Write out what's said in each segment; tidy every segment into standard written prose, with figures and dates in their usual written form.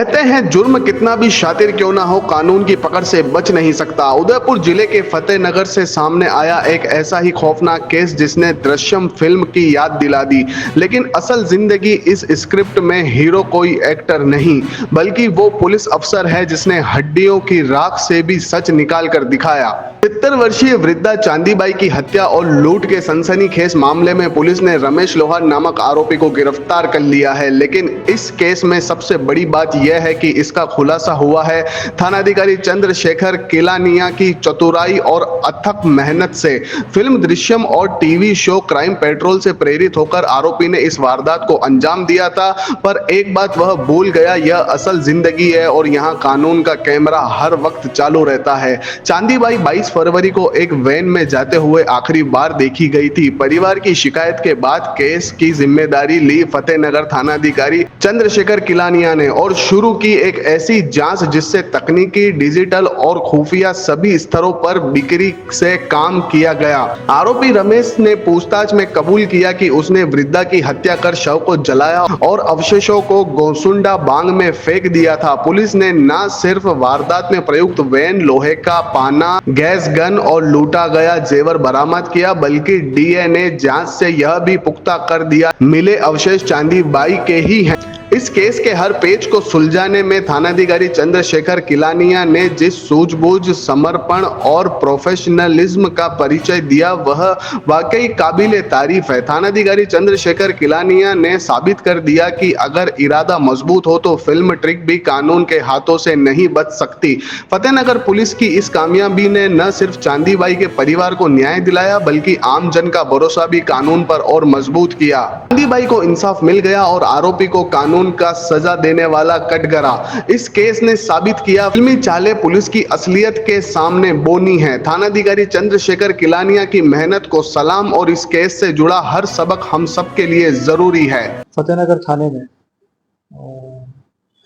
कहते हैं जुर्म कितना भी शातिर क्यों ना हो, कानून की पकड़ से बच नहीं सकता। उदयपुर जिले के फतेहनगर से सामने आया एक ऐसा ही खौफनाक केस जिसने दृश्यम फिल्म की याद दिला दी। लेकिन असल जिंदगी इस स्क्रिप्ट में हीरो कोई एक्टर नहीं, बल्कि वो पुलिस अफसर है जिसने हड्डियों की राख से भी सच निकाल कर दिखाया। 70 वर्षीय वृद्धा चांदीबाई की हत्या और लूट के सनसनीखेज मामले में पुलिस ने रमेश लोहार नामक आरोपी को गिरफ्तार कर लिया है। लेकिन इस केस में सबसे बड़ी बात यह है कि इसका खुलासा हुआ है थानाधिकारी चंद्रशेखर किलानिया की चतुराई और अथक मेहनत से। फिल्म दृश्यम और टीवी शो क्राइम पेट्रोल से प्रेरित होकर आरोपी ने इस वारदात को अंजाम दिया था, पर एक बात वह भूल गया, यह असल जिंदगी है और यहाँ कानून का कैमरा हर वक्त चालू रहता है। चांदीबाई 22 फरवरी को एक वैन में जाते हुए आखिरी बार देखी गई थी। परिवार की शिकायत के बाद केस की जिम्मेदारी ली फतेहनगर थानाधिकारी चंद्रशेखर किलानिया ने और शुरू की एक ऐसी जांच जिससे तकनीकी, डिजिटल और खुफिया सभी स्तरों पर बिक्री से काम किया गया। आरोपी रमेश ने पूछताछ में कबूल किया कि उसने वृद्धा की हत्या कर शव को जलाया और अवशेषों को गोसुंडा बांग में फेंक दिया था। पुलिस ने न सिर्फ वारदात में प्रयुक्त वैन, लोहे का पाना, गैस गन और लूटा गया जेवर बरामद किया, बल्कि डीएनए जांच से यह भी पुख्ता कर दिया मिले अवशेष चांदीबाई के ही हैं। इस केस के हर पेच को सुलझाने में थानाधिकारी चंद्रशेखर किलानिया ने जिस सूझबूझ, समर्पण और प्रोफेशनलिज्म का परिचय दिया वह वाकई काबिले तारीफ है। थानाधिकारी चंद्रशेखर किलानिया ने साबित कर दिया कि अगर इरादा मजबूत हो तो फिल्म ट्रिक भी कानून के हाथों से नहीं बच सकती। फतेहनगर पुलिस की इस कामयाबी ने न सिर्फ चांदीबाई के परिवार को न्याय दिलाया, बल्कि आम जन का भरोसा भी कानून पर और मजबूत किया। चांदीबाई को इंसाफ मिल गया और आरोपी को कानून का सजा देने वाला कटघरा। इस केस ने साबित किया फिल्मी चालें पुलिस की असलियत के सामने बोनी है। थानाधिकारी चंद्रशेखर किलानिया की मेहनत को सलाम और इस केस से जुड़ा हर सबक हम सब के लिए जरूरी है। फतेहनगर थाने में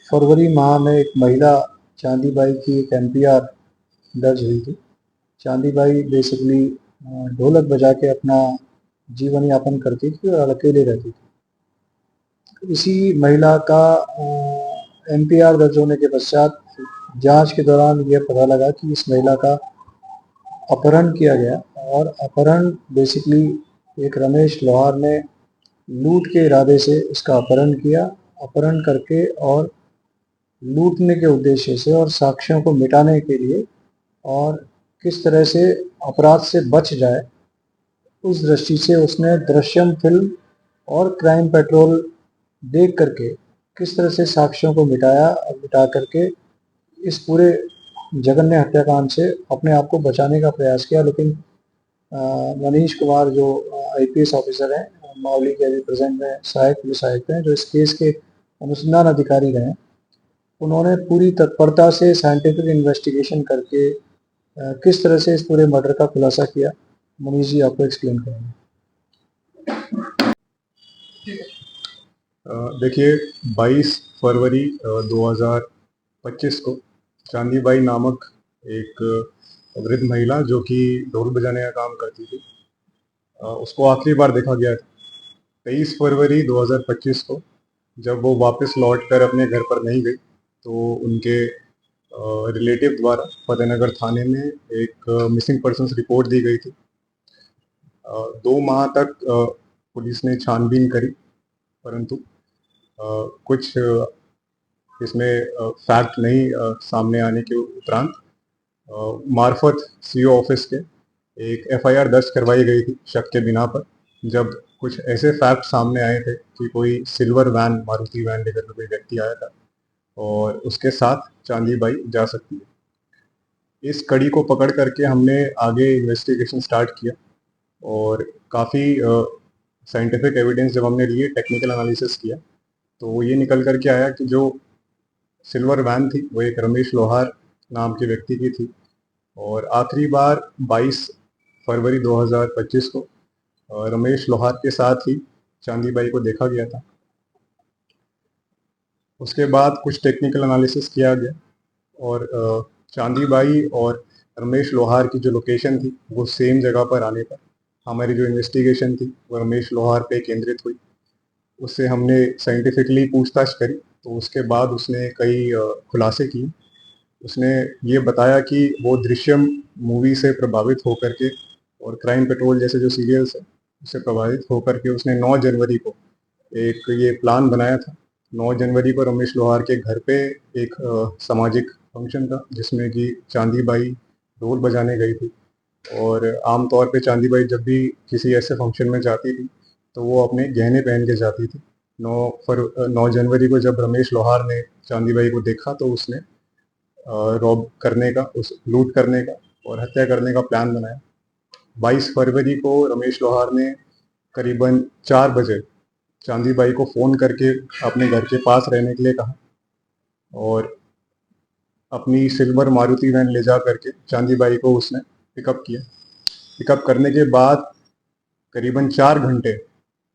फरवरी माह में एक महिला चांदीबाई की एक एमपीआर दर्ज हुई थी। चांदीबाई बेसिकली ढोलक बजा के अपना जीवन यापन करती थी और अकेले रहती थी। इसी महिला का एमपीआर दर्ज होने के पश्चात जांच के दौरान यह पता लगा कि इस महिला का अपहरण किया गया और अपहरण बेसिकली एक रमेश लोहार ने लूट के इरादे से इसका अपहरण किया। अपहरण करके और लूटने के उद्देश्य से और साक्ष्यों को मिटाने के लिए और किस तरह से अपराध से बच जाए, उस दृष्टि से उसने दृश्यम फिल्म और क्राइम पेट्रोल देख करके किस तरह से साक्ष्यों को मिटाया और मिटा करके इस पूरे जघन्य हत्याकांड से अपने आप को बचाने का प्रयास किया। लेकिन मनीष कुमार जो आईपीएस ऑफिसर हैं, मावली के अभी प्रेजेंट में सहायक पुलिस आयुक्त हैं, जो इस केस के अनुसंधान अधिकारी रहे, उन्होंने पूरी तत्परता से साइंटिफिक इन्वेस्टिगेशन करके किस तरह से इस पूरे मर्डर का खुलासा किया, मनीष जी आपको एक्सप्लेन करेंगे। देखिए, 22 फरवरी 2025 को चांदीबाई नामक एक वृद्ध महिला जो कि ढोल बजाने का काम करती थी, उसको आखिरी बार देखा गया था 23 फरवरी 2025 को। जब वो वापस लौट कर अपने घर पर नहीं गई तो उनके रिलेटिव द्वारा फतेहनगर थाने में एक मिसिंग पर्सन्स रिपोर्ट दी गई थी। 2 माह तक पुलिस ने छानबीन करी, परंतु कुछ इसमें फैक्ट नहीं सामने आने के उपरांत मार्फत सीओ ऑफिस के एक एफआईआर दर्ज करवाई गई थी शक के बिना पर, जब कुछ ऐसे फैक्ट सामने आए थे कि कोई सिल्वर वैन, मारुति वैन लेकर कोई व्यक्ति आया था और उसके साथ चांदीबाई जा सकती है। इस कड़ी को पकड़ करके हमने आगे इन्वेस्टिगेशन स्टार्ट किया और काफ़ी साइंटिफिक एविडेंस जब हमने लिए, टेक्निकल एनालिसिस किया, तो ये निकल कर के आया कि जो सिल्वर वैन थी वो एक रमेश लोहार नाम के व्यक्ति की थी और आखिरी बार 22 फरवरी 2025 को रमेश लोहार के साथ ही चांदीबाई को देखा गया था। उसके बाद कुछ टेक्निकल एनालिसिस किया गया और चांदीबाई और रमेश लोहार की जो लोकेशन थी वो सेम जगह पर आने पर हमारी जो इन्वेस्टिगेशन थी वो रमेश लोहार पे केंद्रित हुई। उससे हमने साइंटिफिकली पूछताछ करी, तो उसके बाद उसने कई खुलासे किए। उसने ये बताया कि वो दृश्यम मूवी से प्रभावित होकर के और क्राइम पेट्रोल जैसे जो सीरियल्स है उससे प्रभावित होकर के उसने 9 जनवरी को एक ये प्लान बनाया था। 9 जनवरी को रमेश लोहार के घर पे एक सामाजिक फंक्शन था जिसमें कि चांदी बाई ढोल बजाने गई थी। और आमतौर पे चांदी बाई जब भी किसी ऐसे फंक्शन में जाती थी तो वो अपने गहने पहन के जाती थी। 9 जनवरी को जब रमेश लोहार ने चांदी बाई को देखा तो उसने रॉब करने का, उस लूट करने का और हत्या करने का प्लान बनाया। 22 फरवरी को रमेश लोहार ने करीबन 4 बजे चांदी बाई को फ़ोन करके अपने घर के पास रहने के लिए कहा और अपनी सिल्वर मारुति वैन ले जा करके चांदी बाई को उसने पिकअप किया। पिकअप करने के बाद करीबन 4 घंटे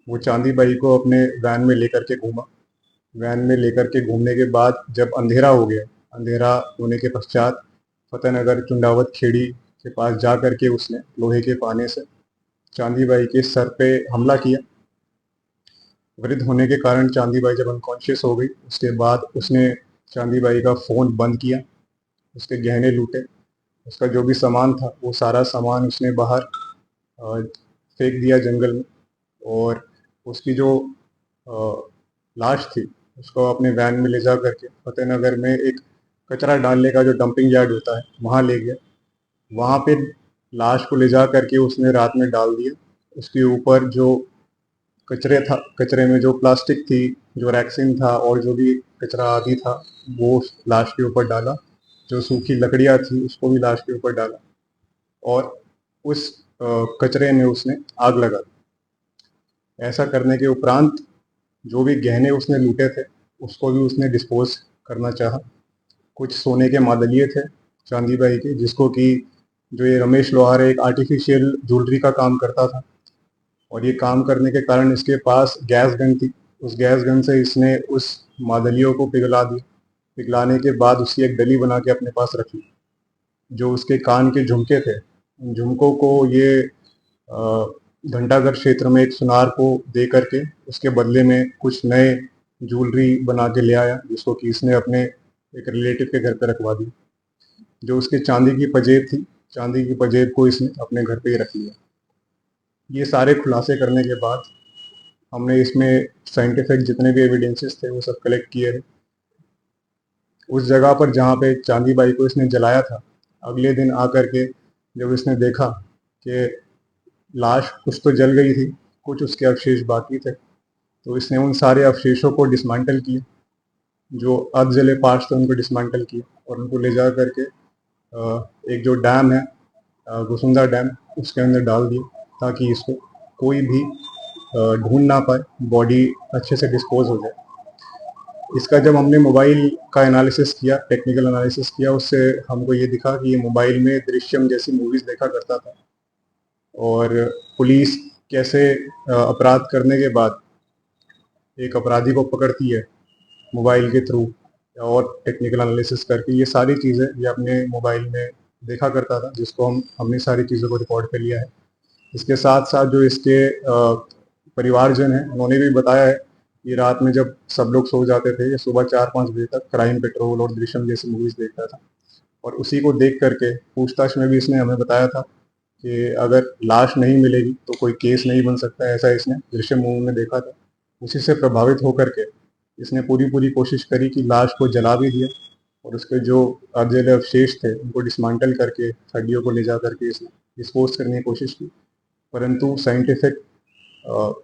वो चांदी बाई को अपने वैन में लेकर के घूमा। वैन में लेकर के घूमने के बाद जब अंधेरा हो गया, अंधेरा होने के पश्चात फतेहनगर चुंडावत खेड़ी के पास जा करके उसने लोहे के पाने से चांदी बाई के सर पे हमला किया। वृद्ध होने के कारण चांदी बाई जब अनकॉन्शियस हो गई उसके बाद उसने चांदी बाई का फ़ोन बंद किया, उसके गहने लूटे, उसका जो भी सामान था वो सारा सामान उसने बाहर फेंक दिया जंगल में। और उसकी जो लाश थी उसको अपने वैन में ले जा करके फतेहनगर में एक कचरा डालने का जो डंपिंग यार्ड होता है वहाँ ले गया। वहाँ पे लाश को ले जा करके उसने रात में डाल दिया। उसके ऊपर जो कचरे में जो प्लास्टिक थी, जो रैक्सिन था और जो भी कचरा आदि था वो लाश के ऊपर डाला। जो सूखी लकड़ियाँ थी उसको भी लाश के ऊपर डाला और उस कचरे में उसने आग लगा दी। ऐसा करने के उपरांत जो भी गहने उसने लूटे थे उसको भी उसने डिस्पोज करना चाहा। कुछ सोने के मादलिये थे चांदी बाई के, जिसको कि जो ये रमेश लोहार एक आर्टिफिशियल ज्वेलरी का काम करता था और ये काम करने के कारण इसके पास गैस गन थी। उस गैस गन से इसने उस मादलियों को पिघला दिया। पिघलाने के बाद उसकी एक डली बना के अपने पास रखी। जो उसके कान के झुमके थे, उन झुमकों को ये घंटाघर क्षेत्र में एक सुनार को दे करके उसके बदले में कुछ नए ज्वेलरी बना के ले आया, जिसको कि इसने अपने एक रिलेटिव के घर पे रखवा दी। जो उसके चांदी की पजेब थी, चांदी की पजेब को इसने अपने घर पे ही रख लिया। ये सारे खुलासे करने के बाद हमने इसमें साइंटिफिक जितने भी एविडेंसेस थे वो सब कलेक्ट किए थे। उस जगह पर जहाँ पे चांदी बाई को इसने जलाया था, अगले दिन आकर के जब इसने देखा कि लाश कुछ तो जल गई थी, कुछ उसके अवशेष बाकी थे, तो इसने उन सारे अवशेषों को डिसमेंटल किया। जो अर्ध जले पार्ट्स थे उनको डिसमेंटल किया और उनको ले जा करके एक जो डैम है गुसुंदा डैम, उसके अंदर डाल दिया ताकि इसको कोई भी ढूंढ ना पाए, बॉडी अच्छे से डिस्पोज हो जाए। इसका जब हमने मोबाइल का एनालिसिस किया, टेक्निकल एनालिसिस किया, उससे हमको ये दिखा कि ये मोबाइल में दृश्यम जैसी मूवीज़ देखा करता था और पुलिस कैसे अपराध करने के बाद एक अपराधी को पकड़ती है मोबाइल के थ्रू और टेक्निकल एनालिसिस करके, ये सारी चीज़ें ये अपने मोबाइल में देखा करता था, जिसको हमने सारी चीज़ों को रिकॉर्ड कर लिया है। इसके साथ साथ जो इसके परिवारजन हैं उन्होंने भी बताया है कि रात में जब सब लोग सो जाते थे, ये सुबह 4-5 बजे तक क्राइम पेट्रोल और दृश्यम जैसी मूवीज़ देखता था और उसी को देख करके पूछताछ में भी इसने हमें बताया था कि अगर लाश नहीं मिलेगी तो कोई केस नहीं बन सकता, ऐसा इसने दृश्यम मूवी में देखा था। उसी से प्रभावित होकर के इसने पूरी कोशिश करी कि लाश को जला भी दिया और उसके जो अर्धजले अवशेष थे उनको डिसमेंटल करके हड्डियों को ले जा करके इसने डिस्पोज करने की कोशिश की। परंतु साइंटिफिक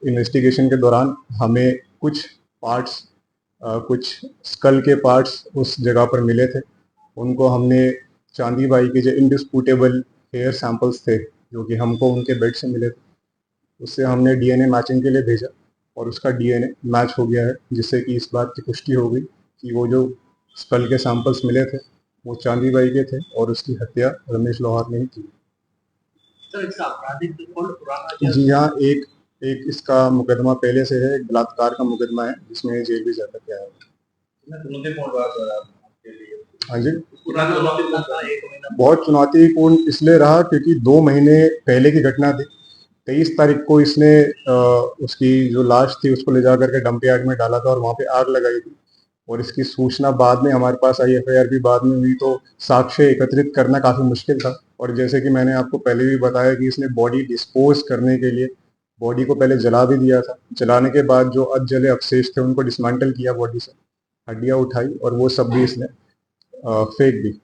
इन्वेस्टिगेशन के दौरान हमें कुछ पार्ट्स, कुछ स्कल के पार्ट्स उस जगह पर मिले थे। उनको हमने चांदी बाई के जो इंडिस्प्यूटेबल हेयर सैंपल्स थे जो कि हमको उनके बेड से मिले थे, उससे हमने डीएनए मैचिंग के लिए भेजा और उसका डीएनए मैच हो गया है, जिससे कि इस बात की पुष्टि हो गई कि वो जो स्कल के सैंपल्स मिले थे वो चांदी बाई के थे और उसकी हत्या रमेश लोहार ने ही की। जी हाँ, एक एक इसका मुकदमा पहले से है, एक बलात्कार का मुकदमा है जिसमें जेल भी जा करके आया है। हाँ जी, बहुत चुनौतीपूर्ण इसलिए रहा क्योंकि 2 महीने पहले की घटना थी 23 तारीख को इसने उसकी जो लाश थी उसको ले जा करके डंप यार्ड में डाला था और वहाँ पे आग लगाई थी। और इसकी सूचना बाद में हमारे पास आई, एफआईआर भी बाद में हुई, तो साक्ष्य एकत्रित करना काफ़ी मुश्किल था। और जैसे कि मैंने आपको पहले भी बताया कि इसने बॉडी डिस्पोज करने के लिए बॉडी को पहले जला भी दिया था। जलाने के बाद जो अधजले अवशेष थे उनको डिसमेंटल किया, बॉडी से हड्डियाँ उठाई और वो सब भी इसने फेंक दी।